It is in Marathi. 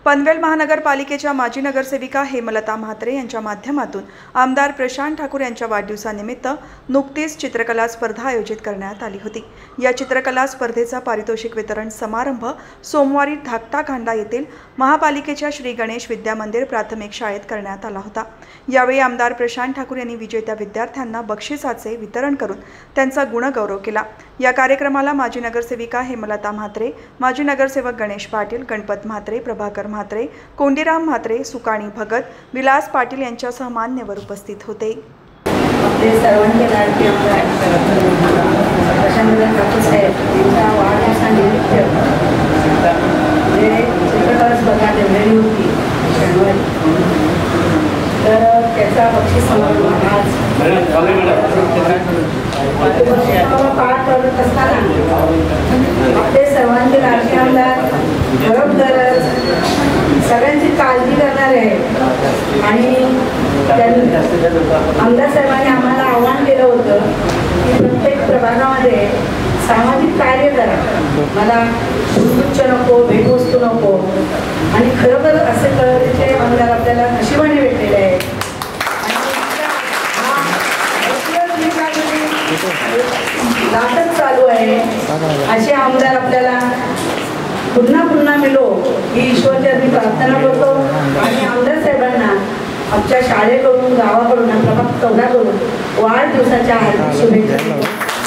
पनवेल महानगरपालिकेच्या माजी नगरसेविका हेमलता म्हात्रे यांच्या माध्यमातून आमदार प्रशांत ठाकूर यांच्या वाढदिवसानिमित्त नुकतीच चित्रकला स्पर्धा आयोजित करण्यात आली होती। या चित्रकला स्पर्धेचा पारितोषिक वितरण समारंभ सोमवारी धाकटाखांडा येथील महापालिकेच्या श्री गणेश विद्या मंदिर प्राथमिक शाळेत करण्यात आला होता। यावेळी आमदार प्रशांत ठाकूर यांनी विजेत्या विद्यार्थ्यांना बक्षिसाचे वितरण करून त्यांचा गुणगौरव केला। या कार्यक्रमाला माजी नगरसेविका हेमलता म्हात्रे, माजी नगरसेवक गणेश पाटील, गणपत म्हात्रे, प्रभाकर म्हात्रे, कोंडीराम म्हात्रे, सुकाणी भगत, विलास पाटील यांच्यासह मान्यवर उपस्थित होते। आपले सर्वांचे लाडके आमदार प्रशांत ठाकूर साहेब यांच्या वाढदिवसानिमित्त जे चित्रकला स्पर्धा ठेवलेली होती शनिवारी, तर त्याचा बक्षीस समारंभ आज पार करत असताना आपले सर्वांचे लाडके आमदार खरोखरच सगळ्यांची काळजी करणारे आहे आणि आमदार साहेबांनी आम्हाला आव्हान केलं होतं की प्रत्येक प्रभागामध्ये सामाजिक कार्य करा, मला पुष्पगुच्छ नको, भेटवस्तू नको, आणि खरोखर असे कळलेले आमदार आपल्याला नशिबाने भेटलेले आहेत। नाटक चालू आहे, असे आमदार आपल्याला पुन्हा पुन्हा मिळो ही ईश्वरचरणी प्रार्थना करतो आणि आमदार साहेबांना आमच्या शाळेकडून, गावाकडून, प्रभाग 14 कडून वाढदिवसाच्या हार्दिक शुभेच्छा।